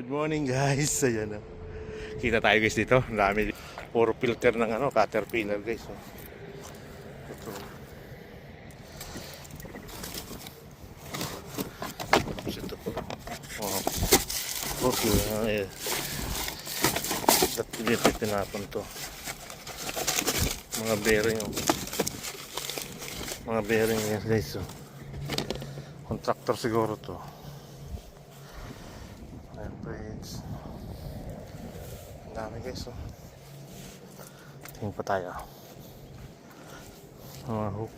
morning guys. Ayan na. Kita tayo guys dito. Ang dami. Puro filter ng Caterpillar guys. Oh. Ito. Ito po. Oh. Okay. Ba't dito tinapon to? Mga bearing. Oh. Mga bearing yan guys. Oh. Contractor siguro to. Ayan friends. Ang dami guys. Oh. Tingin pa tayo. Mga hook.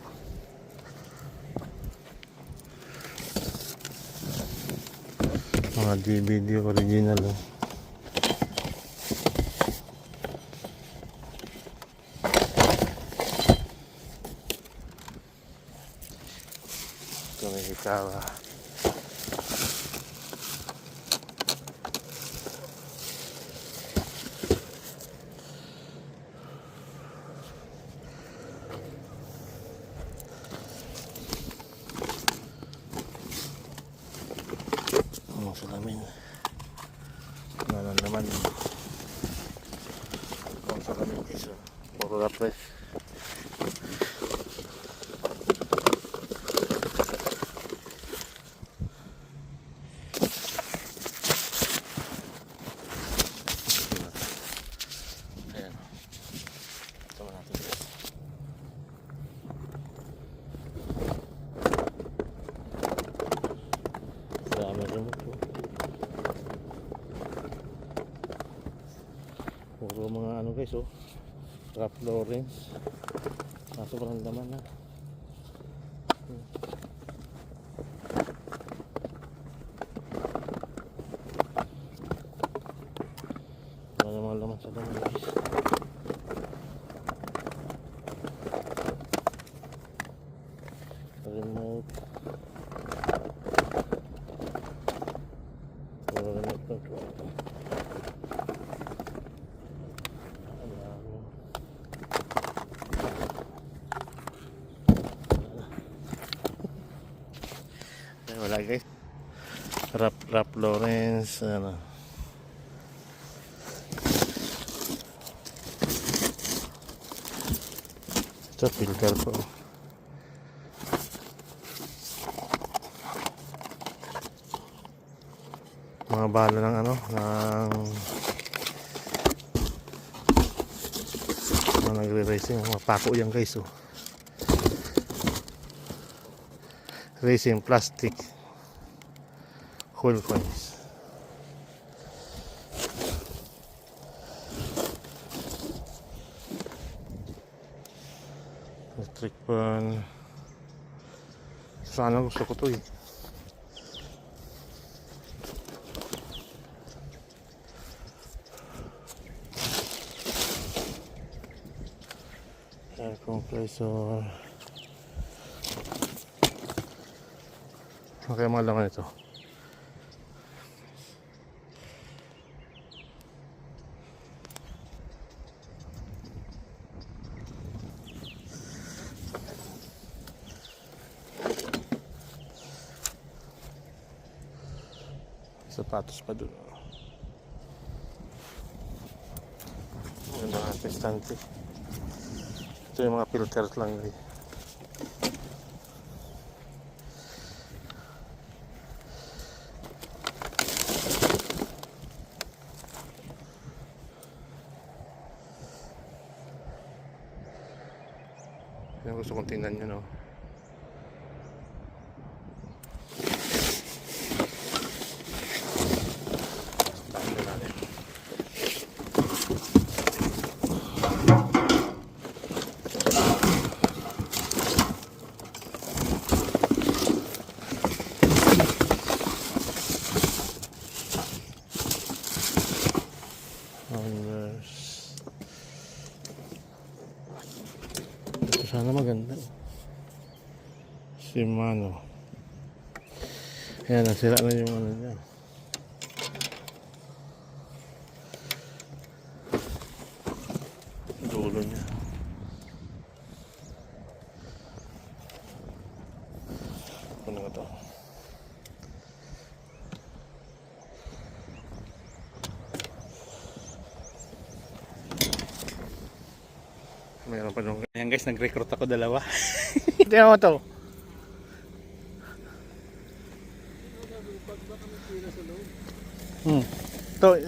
Mga DVD original. Oh. Ito may hikawa. Ang salamin. Nanan naman. Ang salamin guys. Puro lapres. Ayan. Ito mo natin guys. Dami rin ito. Puro mga guys oh. Ralph Lauren. Kaso parang laman na. Wala namang laman sa laman guys. Remote. Remote control. Wala guys. Ralph Lauren. Ito filter po. Mga bala ng ng nagre-racing. Mga pako yan guys oh. Racing plastic whole coins. Electric pan. Sana gusto ko to eh. Air compressor. Okay, mga laman ito. Sapatos pa dun. Maganda nga pistante. Ito yung mga filters lang eh. Yan gusto kong tingnan nyo, no? Tingnan natin. Sana maganda. Shimano. Ayan, nasira na yung niya. Dulo niya. Ano nga to? Meron pa nung... Ayan guys, nag-recruit ako dalawa. Tingnan mo to.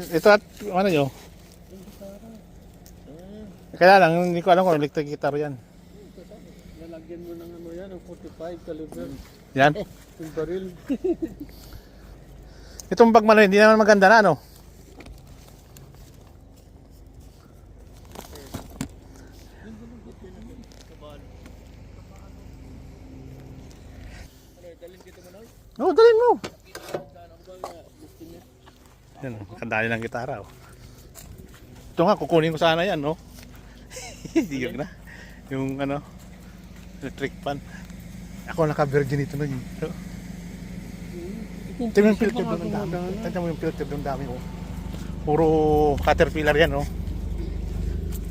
Ito at ano nyo? Kaya lang, hindi ko alam kung electric guitar yan. Lalagyan mo ng ano yan, ang 45 caliber. Yan? Yung baril. Itong bag man, hindi naman maganda na ano? Oo, dalhin mo. Yan, kandali ng gitara. Oh. Ito nga, kukunin ko sana yan, no? Hindi na. Yung ano, electric fan. Ako naka-virgin ito nun. Tingnan yung filter doon ang dami. Tingnan mo yung filter doon dami. Oh. Puro Caterpillar yan, no?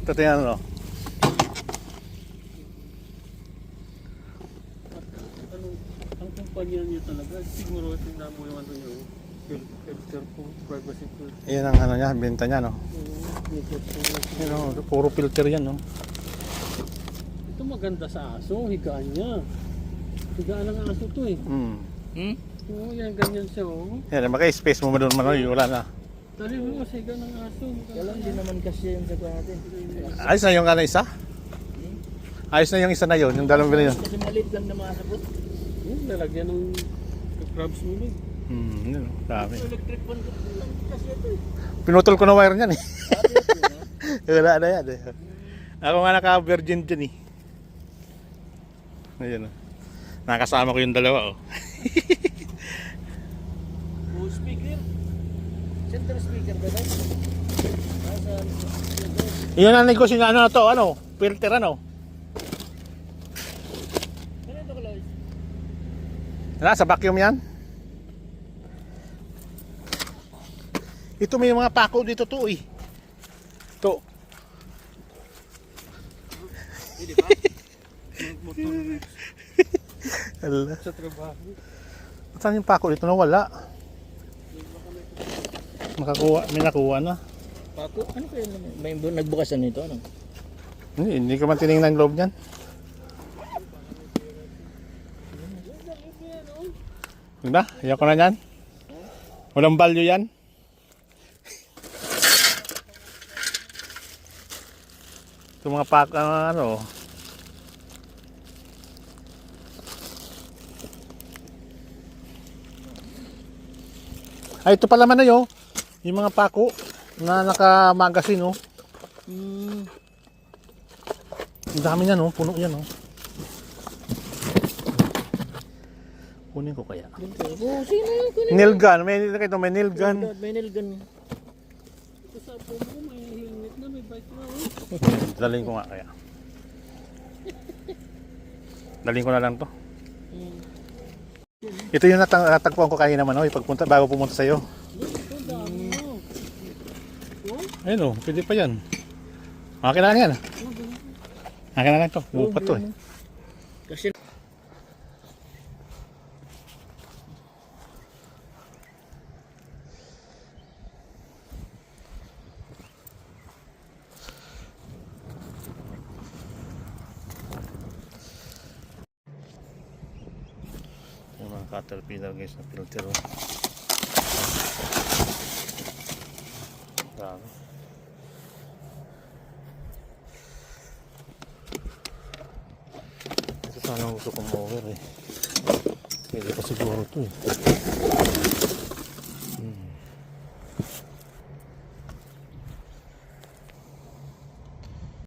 Ito tingnan, no? Ang kumpanya niya talaga, siguro tingnan mo yung ano yun. Filter po, privacy filter. Ayan ang ano niya, benta niya, no? Ayan, no? Puro filter yan, no? Ito maganda sa aso, higaan niya. Higaan ng aso to eh. Oo, yan, ganyan siya oh. Yan, maka-space mo doon man, wala na. Dali mo kasi higaan ng aso. Wala, hindi naman kasi yung sagot natin. Ayos na yung isa? Ayos na yung isa na yun, yung dalawang na yun. Kasi maliit lang na mga sabot. Lalagyan ng crabs mo nun. Yun, dami. Electric fan lang kasi ito eh. Pinutol ko na wire niyan eh. Wala na yan eh. Ako nga naka-virgin dyan eh. Ayan oh. Nakasama ko yung dalawa oh. Full speaker. Center speaker ba tayo? Iyan ang negosyo na ano na to, ano? Filter ano? Ano ito Kaloy? Sa vacuum yan? Ito may mga pako dito to eh. To. Hindi ba? Ala. Sa trabaho. Saan yung pako dito? Nawala. May nakuha na. Pako? Ano kaya naman? May nagbukasan nito ano? Hindi ko man tinignan yung loob niyan. Diba? Ayaw ko na yan. Walang value yan. Ito mga ano. Ay, ito pala man na yun. Yung mga pako na naka-magazine, oh. Ang dami niyan, oh. Puno yan, oh. Kunin ko kaya. Oh, sino yung kunin? Nail gun. May nail gun. May nail gun. Ito sa po mo, may helmet na, may bike na oh. Dalhin ko nga kaya. Dalhin ko na lang to. Ito yung natagpuan ko kanina naman, oh, bago pumunta sa'yo. Ito, dami mo. Ayun, oh, pwede pa yan. Akin na lang yan. Akin na lang to. Bupat to eh. Kasi Yung mga Caterpillar guys na filter, oh. Dami. Ito sana gusto kong over eh. Pwede pa siguro ito eh.